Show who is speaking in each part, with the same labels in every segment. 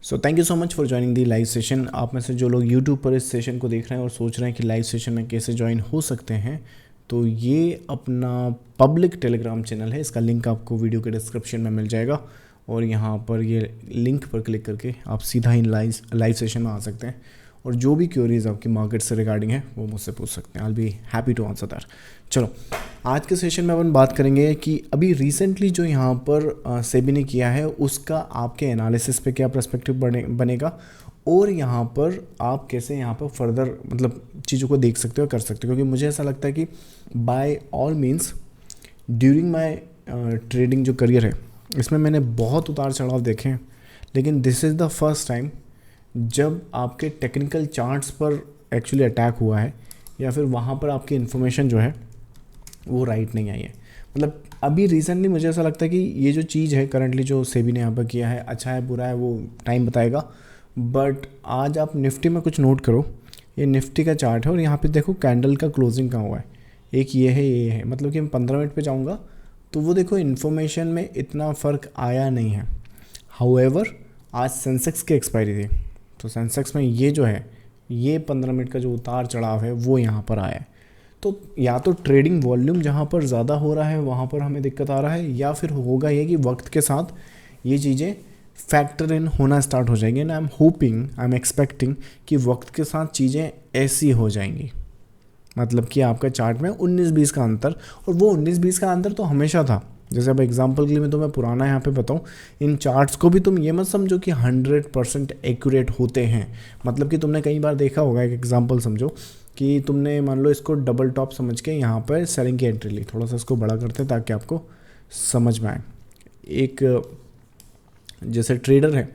Speaker 1: So thank you so much for joining the live session. आप में से जो लोग यूट्यूब पर इस सेशन को देख रहे हैं और सोच रहे हैं कि लाइव सेशन में कैसे ज्वाइन हो सकते हैं, तो ये अपना पब्लिक टेलीग्राम चैनल है। इसका लिंक आपको वीडियो के डिस्क्रिप्शन में मिल जाएगा और यहाँ पर ये लिंक पर क्लिक करके आप सीधा इन लाइव सेशन में आ सकते हैं और जो भी क्वेरीज आपकी मार्केट से रिगार्डिंग है वो मुझसे पूछ सकते हैं। I will be happy to answer that. चलो, आज के सेशन में अपन बात करेंगे कि अभी रिसेंटली जो यहाँ पर सेबी ने किया है उसका आपके एनालिसिस पे क्या पर्सपेक्टिव बनेगा और यहाँ पर आप कैसे यहाँ पर फर्दर मतलब चीज़ों को देख सकते हो कर सकते हो। क्योंकि मुझे ऐसा लगता है कि by all means during my trading जो करियर है इसमें मैंने बहुत उतार चढ़ाव देखे हैं, लेकिन this is the first time जब आपके टेक्निकल चार्ट्स पर एक्चुअली अटैक हुआ है या फिर वहाँ पर आपकी इन्फॉर्मेशन जो है वो राइट नहीं आई है। मतलब अभी रिसेंटली मुझे ऐसा लगता है कि ये जो चीज़ है करंटली जो सेबी ने यहाँ पर किया है, अच्छा है बुरा है वो टाइम बताएगा। बट आज आप निफ्टी में कुछ नोट करो, ये निफ्टी का चार्ट है और यहाँ पे देखो कैंडल का क्लोजिंग कहाँ हुआ है, एक ये है। मतलब कि मैं 15 मिनट पे जाऊँगा तो वो देखो इन्फॉर्मेशन में इतना फ़र्क आया नहीं है। हाउएवर आज सेंसेक्स की एक्सपायरी थी तो सेंसेक्स में ये जो है ये 15 मिनट का जो उतार चढ़ाव है वो यहाँ पर आया है। तो या तो ट्रेडिंग वॉल्यूम जहाँ पर ज़्यादा हो रहा है वहाँ पर हमें दिक्कत आ रहा है, या फिर होगा ये कि वक्त के साथ ये चीज़ें फैक्टर इन होना स्टार्ट हो जाएंगी। एंड आई एम एक्सपेक्टिंग कि वक्त के साथ चीज़ें ऐसी हो जाएंगी। मतलब कि आपका चार्ट में 19-20 का अंतर, और वो 19-20 का अंतर तो हमेशा था। जैसे अब एग्जांपल के लिए मैं तुम्हें पुराना यहाँ पे बताऊँ, इन चार्ट्स को भी तुम ये मत समझो कि 100% एक्यूरेट होते हैं। मतलब कि तुमने कई बार देखा होगा, एक एग्जांपल समझो कि तुमने मान लो इसको डबल टॉप समझ के यहाँ पर सेलिंग की एंट्री ली। थोड़ा सा इसको बड़ा करते हैं ताकि आपको समझ में आए। एक जैसे ट्रेडर है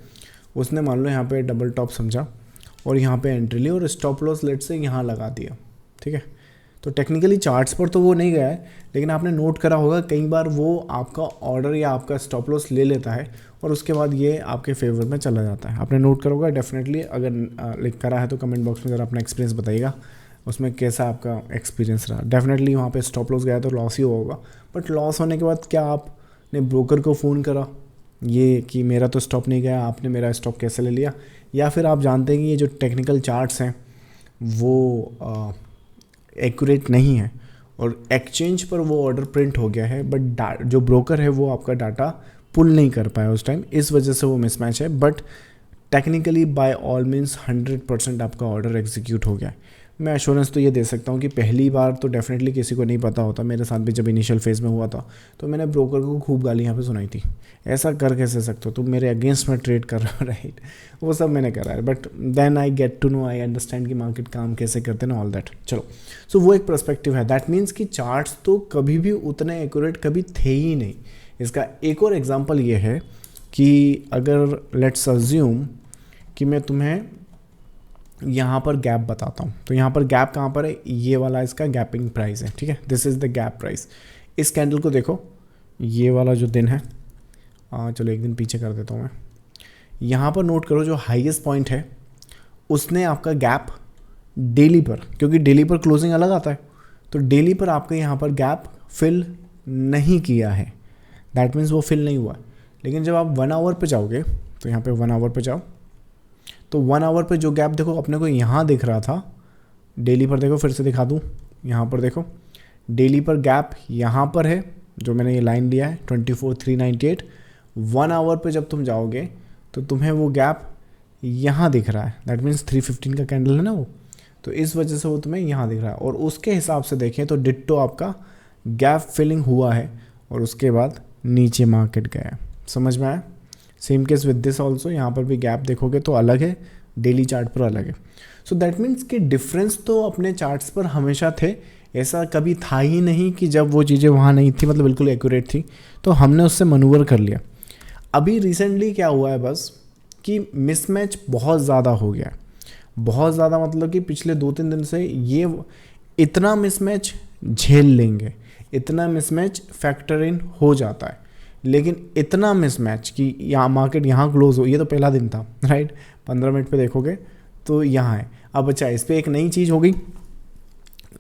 Speaker 1: उसने मान लो यहाँ पे डबल टॉप समझा और यहाँ पे एंट्री ली और स्टॉप लॉस लेट से यहाँ लगा दिया, ठीक है। तो टेक्निकली चार्ट्स पर तो वो नहीं गया है, लेकिन आपने नोट करा होगा कई बार वो आपका ऑर्डर या आपका स्टॉप लॉस ले लेता है और उसके बाद ये आपके फेवर में चला जाता है। आपने नोट करा होगा डेफिनेटली। अगर लिख करा है तो कमेंट बॉक्स में ज़रा अपना एक्सपीरियंस बताइएगा, उसमें कैसा आपका एक्सपीरियंस रहा। डेफिनेटली वहाँ पे स्टॉप लॉस गया तो लॉस ही होगा। बट लॉस होने के बाद क्या आपने ब्रोकर को फ़ोन करा ये कि मेरा तो स्टॉप नहीं गया, आपने मेरा स्टॉप कैसे ले लिया? या फिर आप जानते हैं कि ये जो टेक्निकल चार्ट्स हैं वो एक्यूरेट नहीं है और एक्सचेंज पर वो ऑर्डर प्रिंट हो गया है, बट जो ब्रोकर है वो आपका डाटा पुल नहीं कर पाया उस टाइम, इस वजह से वो मिसमैच है। But technically by all means 100% आपका ऑर्डर एग्जीक्यूट हो गया है। मैं एश्योरेंस तो ये दे सकता हूँ कि पहली बार तो डेफिनेटली किसी को नहीं पता होता। मेरे साथ भी जब इनिशियल फेज़ में हुआ था तो मैंने ब्रोकर को खूब गाली यहाँ पे सुनाई थी, ऐसा कर कैसे सकते हो तुम, मेरे अगेंस्ट में ट्रेड कर रहे हो, राइट। वो सब मैंने करा है, but then I get to know, I understand कि मार्केट काम कैसे करते हैं ना, ऑल दैट। चलो, सो वो एक पर्सपेक्टिव है। दैट मीन्स कि चार्ट्स तो कभी भी उतने एक्यूरेट कभी थे ही नहीं। इसका एक और एग्जाम्पल ये है कि अगर लेट्स अज्यूम कि मैं तुम्हें यहाँ पर गैप बताता हूँ, तो यहाँ पर गैप कहाँ पर है, ये वाला इसका गैपिंग प्राइस है, ठीक है। This is the gap price. इस कैंडल को देखो, ये वाला जो दिन है, चलो एक दिन पीछे कर देता हूँ मैं। यहाँ पर नोट करो जो हाईएस्ट पॉइंट है उसने आपका गैप डेली पर, क्योंकि डेली पर क्लोजिंग अलग आता है, तो डेली पर आपका यहाँ पर गैप फिल नहीं किया है। दैट मीन्स वो फिल नहीं हुआ। लेकिन जब आप 1 आवर पे जाओगे तो यहाँ पे 1 आवर पे जाओ तो 1 आवर पे जो गैप देखो अपने को यहाँ दिख रहा था, डेली पर देखो, फिर से दिखा दूँ, यहाँ पर देखो डेली पर गैप यहाँ पर है जो मैंने ये लाइन लिया है 24,398। 1 आवर पे जब तुम जाओगे तो तुम्हें वो गैप यहाँ दिख रहा है। दैट मीन्स 315 का कैंडल है ना वो, तो इस वजह से वो तुम्हें यहाँ दिख रहा है। और उसके हिसाब से देखें तो डिट्टो आपका गैप फिलिंग हुआ है और उसके बाद नीचे मार्केट गया है। समझ में आया? Same case with this also, यहाँ पर भी गैप देखोगे तो अलग है, डेली चार्ट पर अलग है। सो दैट मीन्स कि डिफरेंस तो अपने चार्ट्स पर हमेशा थे। ऐसा कभी था ही नहीं कि जब वो चीज़ें वहाँ नहीं थी, मतलब बिल्कुल एक्यूरेट थी, तो हमने उससे मनूवर कर लिया। अभी रिसेंटली क्या हुआ है बस कि मिसमैच बहुत ज़्यादा हो गया है, बहुत ज़्यादा। मतलब कि पिछले 2-3 दिन से ये इतना मिसमैच झेल लेंगे, इतना मिसमैच फैक्टर इन हो जाता है, लेकिन इतना मिसमैच कि यहाँ मार्केट यहाँ क्लोज हो, ये तो पहला दिन था, राइट। 15 मिनट पे देखोगे तो यहाँ है। अब अच्छा, इस पर एक नई चीज़ हो गई,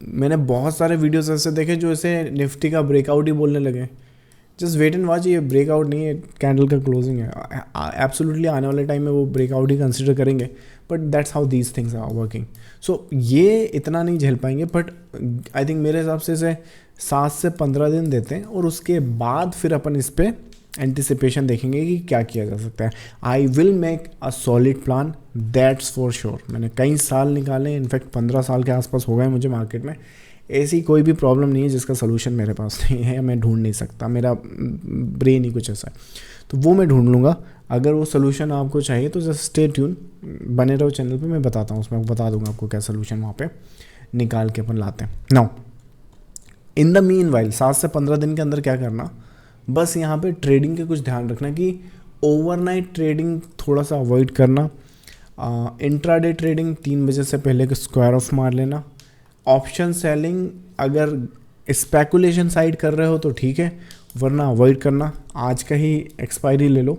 Speaker 1: मैंने बहुत सारे वीडियोस ऐसे देखे जो ऐसे निफ्टी का ब्रेकआउट ही बोलने लगे। जस्ट वेट एंड वॉच, ये ब्रेकआउट नहीं है, कैंडल का क्लोजिंग है। एब्सोल्युटली आने वाले टाइम में वो ब्रेकआउट ही कंसिडर करेंगे, but that's how these things are working. So ये इतना नहीं झेल पाएंगे, बट आई थिंक मेरे हिसाब से इसे 7 से 15 दिन देते हैं, और उसके बाद फिर अपन इस पर एंटिसिपेशन देखेंगे कि क्या किया जा सकता है। I will make a solid plan, that's for sure. मैंने कई साल निकाले, इनफैक्ट 15 साल के आसपास हो गए मुझे मार्केट में। ऐसी कोई भी प्रॉब्लम नहीं है जिसका सोल्यूशन मेरे पास नहीं है, मैं ढूंढ नहीं सकता, मेरा ब्रेन ही कुछ ऐसा है, तो वो मैं ढूंढ लूँगा। अगर वो सोल्यूशन आपको चाहिए तो जस्ट स्टे ट्यून, बने रहो चैनल पे, मैं बताता हूँ, उसमें बता दूंगा आपको क्या सोल्यूशन वहाँ पे निकाल के अपन लाते हैं। Now in the mean while 7 से 15 दिन के अंदर क्या करना, बस यहाँ पे ट्रेडिंग के कुछ ध्यान रखना कि ओवरनाइट ट्रेडिंग थोड़ा सा अवॉइड करना। इंट्राडे ट्रेडिंग 3 बजे से पहले स्क्वायर ऑफ मार लेना। ऑप्शन सेलिंग अगर स्पेकुलेशन साइड कर रहे हो तो ठीक है, वरना अवॉइड करना। आज का ही एक्सपायरी ले लो,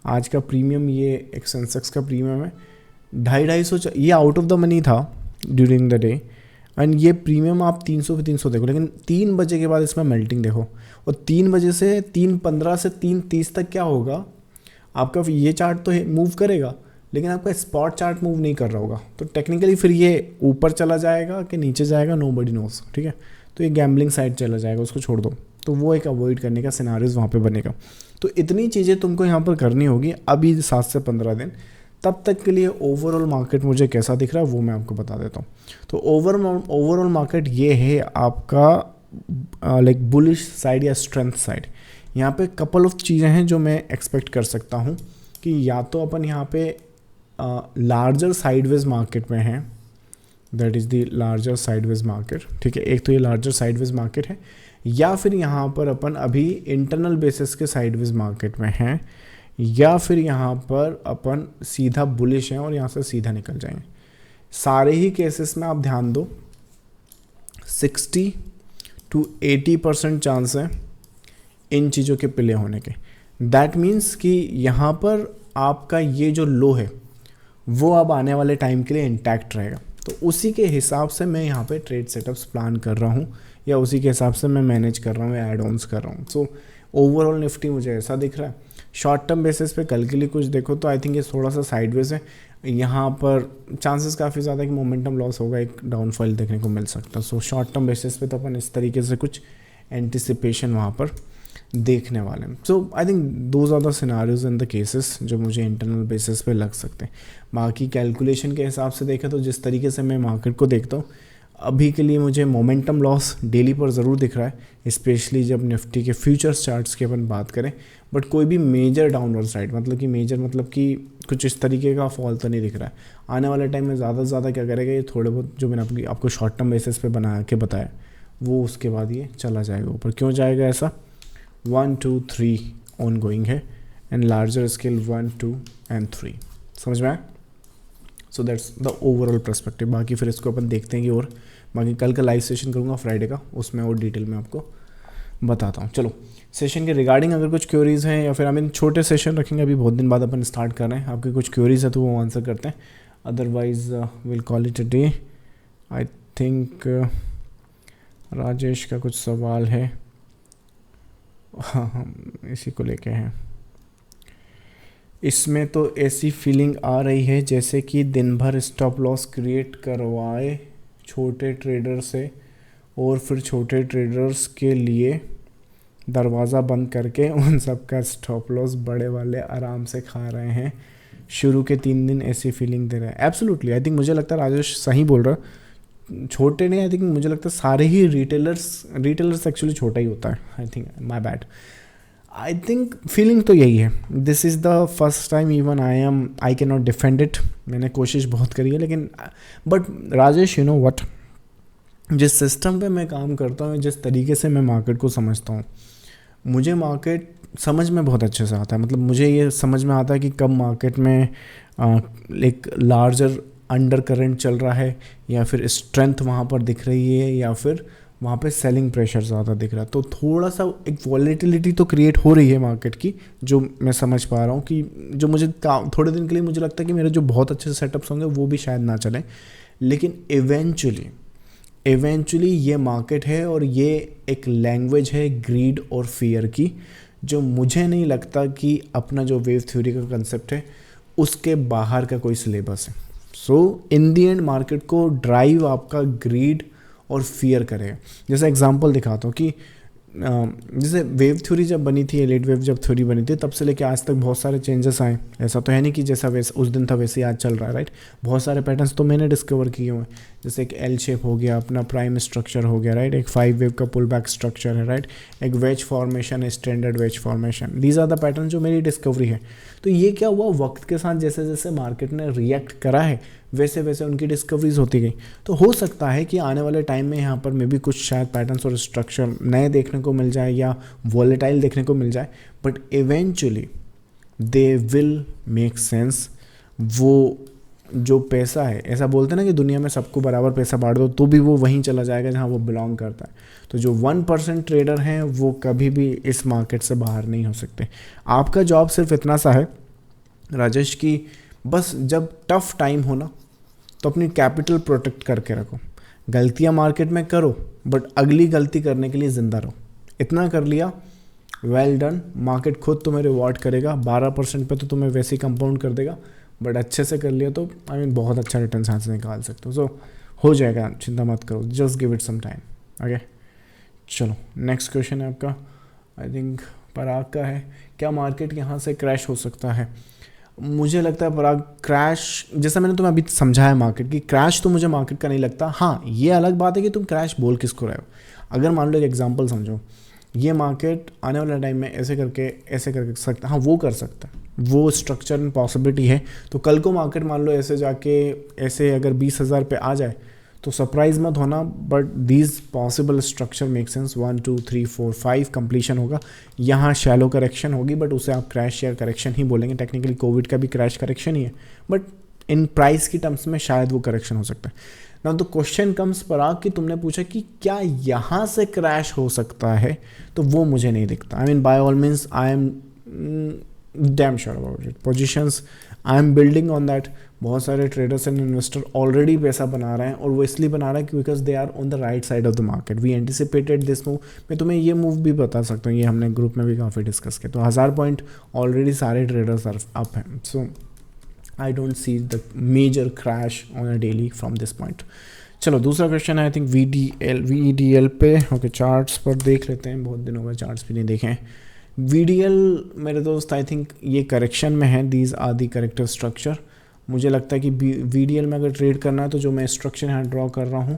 Speaker 1: आज का प्रीमियम, ये एक सेंसेक्स का प्रीमियम है 250-250, ये आउट ऑफ द मनी था ड्यूरिंग द डे, एंड ये प्रीमियम आप 300 पे 300 देखो, लेकिन 3 बजे के बाद इसमें मेल्टिंग देखो, और 3 बजे से 3:15 से 3:30 तक क्या होगा, आपका ये चार्ट तो मूव करेगा, लेकिन आपका स्पॉट चार्ट मूव नहीं कर रहा होगा, तो टेक्निकली फिर ये ऊपर चला जाएगा कि नीचे जाएगा, नोबडी नोस, ठीक है। तो ये गैम्बलिंग साइड चला जाएगा, उसको छोड़ दो, तो वो एक अवॉइड करने का सिनारियोज वहाँ पे बनेगा। तो इतनी चीज़ें तुमको यहाँ पर करनी होगी अभी 7 से 15 दिन। तब तक के लिए ओवरऑल मार्केट मुझे कैसा दिख रहा है वो मैं आपको बता देता हूँ। तो ओवरऑल मार्केट ये है आपका लाइक बुलिश साइड या स्ट्रेंथ साइड। यहाँ पे कपल ऑफ चीज़ें हैं जो मैं एक्सपेक्ट कर सकता हूँ कि या तो अपन यहाँ पे लार्जर साइडवेज मार्केट में हैं, that is the larger sideways market, ठीक है। एक तो ये लार्जर साइडवेज मार्केट है, या फिर यहाँ पर अपन अभी इंटरनल बेसिस के साइडवेज मार्केट में हैं, या फिर यहाँ पर अपन सीधा बुलिश हैं और यहाँ से सीधा निकल जाएंगे। सारे ही केसेस में आप ध्यान दो 60 to 80% चांस है इन चीज़ों के प्ले होने के। दैट मीन्स कि यहाँ पर आपका ये जो लो है वो अब आने वाले टाइम के लिए इंटैक्ट रहेगा, तो उसी के हिसाब से मैं यहाँ पे ट्रेड सेटअप्स प्लान कर रहा हूँ, या उसी के हिसाब से मैं मैनेज कर रहा हूँ या एड ऑन्स कर रहा हूँ। सो ओवरऑल निफ्टी मुझे ऐसा दिख रहा है। शॉर्ट टर्म बेसिस पे कल के लिए कुछ देखो तो आई थिंक ये थोड़ा सा साइडवेज है, यहाँ पर चांसेस काफ़ी ज़्यादा है कि मोमेंटम लॉस होगा, एक डाउनफॉल देखने को मिल सकता है। सो शॉर्ट टर्म बेसिस पे तो अपन इस तरीके से कुछ एंटिसिपेशन वहाँ पर देखने वाले हैं। So I think those are the scenarios and the cases जो मुझे इंटरनल बेसिस पे लग सकते हैं। बाकी कैलकुलेशन के हिसाब से देखें तो जिस तरीके से मैं मार्केट को देखता हूँ अभी के लिए मुझे मोमेंटम लॉस डेली पर ज़रूर दिख रहा है, स्पेशली जब निफ्टी के फ्यूचर्स चार्ट्स की अपन बात करें, बट कोई भी मेजर डाउनवर्ड साइड मतलब कि मेजर मतलब कि कुछ इस तरीके का फॉल तो नहीं दिख रहा है। आने वाले टाइम में ज़्यादा से ज़्यादा क्या करेगा, ये थोड़े बहुत जो मैंने आपको शॉर्ट टर्म बेसिस पे बना के बताया वो उसके बाद ये चला जाएगा ऊपर। क्यों जाएगा ऐसा, 1 2 3 ऑन गोइंग है, एंड लार्जर स्केल 1 2 and 3, समझ में आया। So that's the overall perspective. बाकी फिर इसको अपन देखते हैं कि और बाकी कल का लाइव सेशन करूँगा फ्राइडे का, उसमें और डिटेल में आपको बताता हूँ। चलो सेशन के रिगार्डिंग अगर कुछ क्वेरीज़ हैं या फिर हम इन छोटे सेशन रखेंगे, अभी बहुत दिन बाद अपन स्टार्ट कर रहे हैं, आपके कुछ क्वेरीज़ है तो वो आंसर करते हैं, otherwise will call it a day. I think Rajesh का कुछ सवाल है, हाँ इसी को लेके हैं। इसमें तो ऐसी फीलिंग आ रही है जैसे कि दिन भर स्टॉप लॉस क्रिएट करवाए छोटे ट्रेडर से, और फिर छोटे ट्रेडर्स के लिए दरवाज़ा बंद करके उन सब का स्टॉप लॉस बड़े वाले आराम से खा रहे हैं। शुरू के 3 दिन ऐसी फीलिंग दे रहे हैं। एब्सोल्युटली आई थिंक मुझे लगता है राजेश सही बोल रहा है, छोटे नहीं, आई थिंक मुझे लगता है सारे ही रिटेलर्स एक्चुअली छोटा ही होता है। I think my bad, I think feeling तो यही है। This is the first time even I can not defend it, मैंने कोशिश बहुत करी है, लेकिन but Rajesh you know what, जिस सिस्टम पे मैं काम करता हूँ, जिस तरीके से मैं मार्केट को समझता हूँ, मुझे मार्केट समझ में बहुत अच्छे से आता है। मतलब मुझे ये समझ में आता है कि कब मार्केट में एक लार्जर अंडर करंट चल रहा है, या फिर स्ट्रेंथ वहाँ पर दिख रही है, या फिर वहाँ पे सेलिंग प्रेशर ज़्यादा दिख रहा है। तो थोड़ा सा एक वॉलेटिलिटी तो क्रिएट हो रही है मार्केट की, जो मैं समझ पा रहा हूँ कि जो मुझे थोड़े दिन के लिए मुझे लगता है कि मेरे जो बहुत अच्छे सेटअप्स होंगे वो भी शायद ना चलें, लेकिन इवेंचुअली इवेंचुअली ये मार्केट है और ये एक लैंग्वेज है ग्रीड और फियर की, जो मुझे नहीं लगता कि अपना जो वेव थ्योरी का कंसेप्ट है उसके बाहर का कोई सिलेबस है। सो इन दी एंड मार्केट को ड्राइव आपका ग्रीड और फियर करेगा। जैसे एग्जांपल दिखाता हूँ कि जैसे वेव थ्योरी जब बनी थी, एलिट वेव जब थ्योरी बनी थी, तब से लेके आज तक बहुत सारे चेंजेस आए। ऐसा तो है नहीं कि जैसा वैसे उस दिन था वैसे ही आज चल रहा है, राइट। बहुत सारे पैटर्न्स तो मैंने डिस्कवर किए हुए हैं, जैसे एक एल शेप हो गया, अपना प्राइम स्ट्रक्चर हो गया, राइट। एक 5 वेव का पुल बैक स्ट्रक्चर है, राइट। एक वेज फॉर्मेशन है, standard wedge formation. These are the pattern जो मेरी डिस्कवरी है। तो ये क्या हुआ, वक्त के साथ जैसे जैसे मार्केट ने रिएक्ट करा है वैसे वैसे उनकी डिस्कवरीज होती गई। तो हो सकता है कि आने वाले टाइम में यहाँ पर मे भी कुछ शायद पैटर्न्स और स्ट्रक्चर नए देखने को मिल जाए या वॉलेटाइल देखने को मिल जाए, but eventually they will make sense. वो जो पैसा है, ऐसा बोलते हैं ना कि दुनिया में सबको बराबर पैसा बांट दो तो भी वो वहीं चला जाएगा जहाँ वो बिलोंग करता है। तो जो 1% ट्रेडर हैं वो कभी भी इस मार्केट से बाहर नहीं हो सकते। आपका जॉब सिर्फ इतना सा है राजेश कि बस जब टफ टाइम हो ना तो अपनी कैपिटल प्रोटेक्ट करके रखो। गलतियां मार्केट में करो बट अगली गलती करने के लिए ज़िंदा रहो। इतना कर लिया, वेल डन। मार्केट खुद तुम्हें रिवॉर्ड करेगा। 12% पे तो तुम्हें वैसे ही कंपाउंड कर देगा, बट अच्छे से कर लिया तो बहुत अच्छा रिटर्न यहाँ से निकाल सकते हो। सो हो जाएगा, चिंता मत करो, just give it some time. Okay, चलो नेक्स्ट क्वेश्चन है आपका, आई थिंक पराग का है। क्या मार्केट यहाँ से क्रैश हो सकता है? मुझे लगता है पराग क्रैश, जैसा मैंने तुम्हें अभी समझाया मार्केट की, क्रैश तो मुझे मार्केट का नहीं लगता। हाँ, ये अलग बात है कि तुम क्रैश बोल किसको रहे हो। अगर मान लो एक एग्जांपल समझो, ये मार्केट आने वाले टाइम में ऐसे करके सकता, हाँ वो कर सकता है, वो स्ट्रक्चर एंड पॉसिबिलिटी है। तो कल को मार्केट मान लो ऐसे जाके ऐसे अगर 20,000 पे आ जाए तो सरप्राइज मत होना, but these possible structure make sense. 1 2 3 4 5 completion होगा, यहाँ शैलो करेक्शन होगी, बट उसे आप क्रैश या करेक्शन ही बोलेंगे। टेक्निकली कोविड का भी क्रैश करेक्शन ही है, बट इन प्राइस की टर्म्स में शायद वो करेक्शन हो सकता है ना। तो क्वेश्चन कम्स पराग कि तुमने पूछा कि क्या यहाँ से क्रैश हो सकता है, तो वो मुझे नहीं दिखता। I mean by all means I am damn sure about it. Positions I am building on that. बहुत सारे ट्रेडर्स एंड इन्वेस्टर ऑलरेडी पैसा बना रहे हैं, और वो इसलिए बना रहे हैं because they are on the right side of the market. We anticipated this move. मैं तुम्हें ये मूव भी बता सकता हूँ, ये हमने ग्रुप में भी काफ़ी डिस्कस किया। तो 1000 पॉइंट ऑलरेडी सारे ट्रेडर्स आर अप हैं। So I don't see the major crash on a daily from this point. चलो दूसरा क्वेश्चन है आई थिंक VDL पे। ओके, चार्ट्स पर देख लेते हैं, बहुत दिन हो गए चार्ट्स भी नहीं देखे हैं। VDL मेरे दोस्त आई थिंक ये करेक्शन में है। These are the corrective structure. मुझे लगता है कि VDL में अगर ट्रेड करना है तो जो मैं स्ट्रक्चर यहाँ ड्रॉ कर रहा हूँ,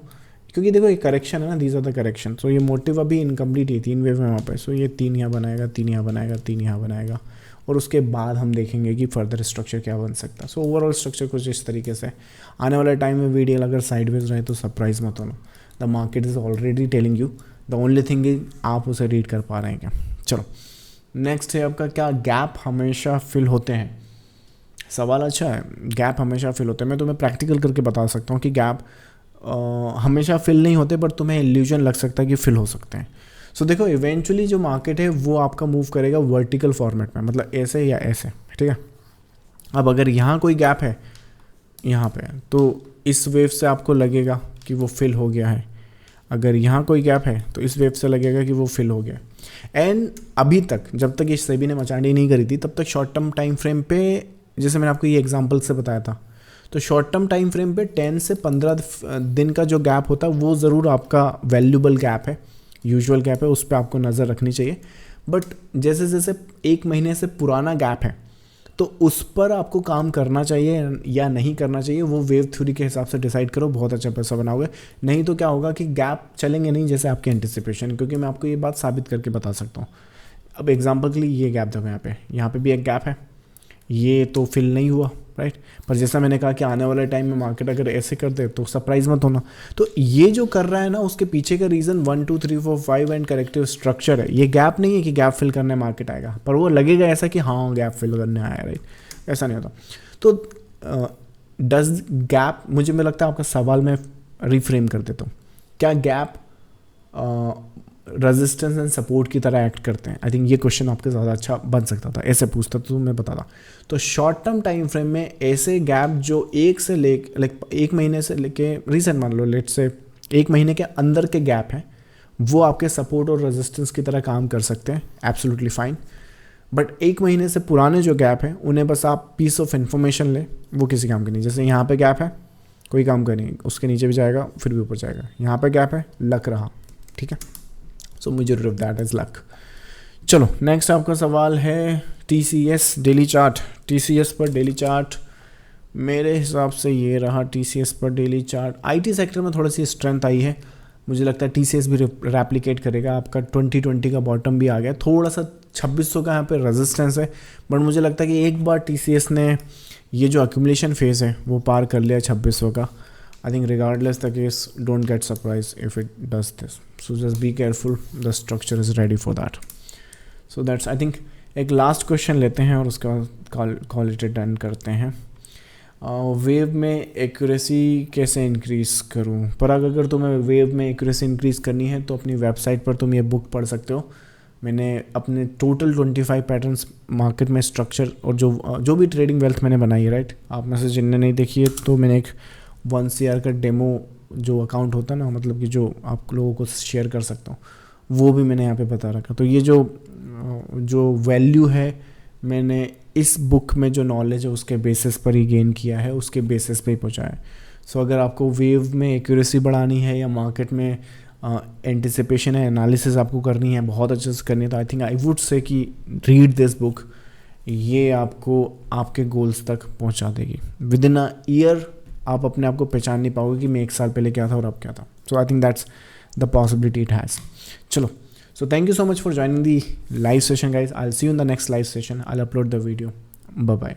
Speaker 1: क्योंकि देखो ये करेक्शन है ना, दीज आर द करेक्शन। सो ये मोटिव अभी इनकम्प्लीट है, 3 वेव है वहाँ पे। सो ये 3 यहाँ बनाएगा, 3 यहाँ बनाएगा, 3 यहाँ बनाएगा, और उसके बाद हम देखेंगे कि फर्दर स्ट्रक्चर क्या बन सकता है। सो ओवरऑल स्ट्रक्चर कुछ इस तरीके से। आने वाले टाइम में VDL अगर साइडवेज रहे तो सरप्राइज मत होना। The market is already telling you, the only thing is आप उसे रीड कर पा रहे हैं क्या। चलो नेक्स्ट है आपका, क्या गैप हमेशा फिल होते हैं? सवाल अच्छा है। गैप हमेशा फिल होते हैं। मैं तुम्हें प्रैक्टिकल करके बता सकता हूँ कि गैप हमेशा फिल नहीं होते, बट तुम्हें इल्यूजन लग सकता है कि फिल हो सकते हैं। सो देखो इवेंचुअली जो मार्केट है वो आपका मूव करेगा वर्टिकल फॉर्मेट में, मतलब ऐसे या ऐसे, ठीक है। अब अगर यहाँ कोई गैप है यहाँ पे, तो इस वेव से आपको लगेगा कि वो फिल हो गया है। अगर यहाँ कोई गैप है तो इस वेव से लगेगा कि वो फिल हो गया। एंड अभी तक जब तक ये सेबी ने मचानी नहीं करी थी, तब तक शॉर्ट टर्म टाइम फ्रेम पे, जैसे मैंने आपको ये एग्जांपल से बताया था, तो शॉर्ट टर्म टाइम फ्रेम पे 10 से 15 दिन का जो गैप होता है वो ज़रूर आपका वैल्यूबल गैप है, यूजुअल गैप है, उस पर आपको नज़र रखनी चाहिए। बट जैसे जैसे 1 महीने से पुराना गैप है तो उस पर आपको काम करना चाहिए या नहीं करना चाहिए, वो वेव थ्योरी के हिसाब से डिसाइड करो। बहुत अच्छा पैसा बनाओगे। नहीं तो क्या होगा कि गैप चलेंगे नहीं जैसे आपके एंटिसिपेशन, क्योंकि मैं आपको ये बात साबित करके बता सकता हूँ। अब एग्जांपल के लिए ये गैप देखो, यहाँ पे भी एक गैप है, ये तो फिल नहीं हुआ, राइट। पर जैसा मैंने कहा कि आने वाले टाइम में मार्केट अगर ऐसे कर दे तो सरप्राइज मत होना। तो ये जो कर रहा है ना, उसके पीछे का रीज़न 1 2 3 4 5 एंड करेक्टिव स्ट्रक्चर है। ये गैप नहीं है कि गैप फिल करने मार्केट आएगा, पर वो लगेगा ऐसा कि हाँ गैप फिल करने आया, राइट। ऐसा नहीं होता। तो डज गैप, मुझे लगता है आपका सवाल मैं रिफ्रेम कर देता हूँ, क्या गैप रेजिस्टेंस एंड सपोर्ट की तरह एक्ट करते हैं? आई थिंक ये क्वेश्चन आपके ज़्यादा अच्छा बन सकता था, ऐसे पूछता तो मैं बताता। तो शॉर्ट टर्म टाइम फ्रेम में ऐसे गैप जो 1 महीने से लेके रीसेंट मान लो, लेट से 1 महीने के अंदर के गैप हैं वो आपके सपोर्ट और रेजिस्टेंस की तरह काम कर सकते हैं, एब्सोल्युटली फाइन। बट 1 महीने से पुराने जो गैप हैं उन्हें बस आप पीस ऑफ इन्फॉर्मेशन लें, वो किसी काम के नहीं। जैसे यहाँ पे गैप है, कोई काम का नहीं, उसके नीचे भी जाएगा फिर भी ऊपर जाएगा। यहाँ पे गैप है, लक रहा, ठीक है। सो majority of that is luck. चलो नेक्स्ट आपका सवाल है TCS डेली चार्ट। TCS पर डेली चार्ट मेरे हिसाब से ये रहा। TCS पर डेली चार्ट IT सेक्टर में थोड़ी सी स्ट्रेंथ आई है, मुझे लगता है TCS भी रेप्लिकेट करेगा। आपका 2020 का बॉटम भी आ गया, थोड़ा सा 2600 का यहाँ पे रेजिस्टेंस है, बट मुझे लगता है कि एक बार TCS ने ये जो एक्यूमुलेशन फेज़ है वो पार कर लिया 2600 का। I think regardless the case don't get surprise if it does this, so just be careful, the structure is ready for that. So that's I think. एक लास्ट क्वेश्चन लेते हैं और उसका कॉल इट डन करते हैं। Wave में accuracy कैसे increase करूं? पराग, अगर तुम्हें वेव में एक्यूरेसी इंक्रीज़ करनी है तो अपनी वेबसाइट पर तुम ये बुक पढ़ सकते हो। मैंने अपने टोटल 25 पैटर्न्स मार्केट में स्ट्रक्चर और जो भी ट्रेडिंग वेल्थ मैंने बनाई है, राइट, आप में से जिनने नहीं देखी है तो मैंने एक 1 CR का डेमो जो अकाउंट होता है ना, मतलब कि जो आप लोगों को शेयर कर सकता हूँ, वो भी मैंने यहाँ पे बता रखा। तो ये जो वैल्यू है मैंने इस बुक में जो नॉलेज है उसके बेसिस पर ही गेन किया है, उसके बेसिस पे ही पहुँचा है। सो अगर आपको वेव में एक्यूरेसी बढ़ानी है या मार्केट में एंटिसिपेशन है, एनालिसिस आपको करनी है, बहुत अच्छे से करनी है, तो I think I would say कि रीड दिस बुक। ये आपको आपके गोल्स तक पहुंचा देगी। विद इन अ ईयर आप अपने आप को पहचान नहीं पाओगे कि मैं 1 साल पहले क्या था और अब क्या था। So I think that's the possibility it has. चलो, so thank you so much for joining the live session, guys. I'll see you in the next live session. I'll upload the video. Bye bye.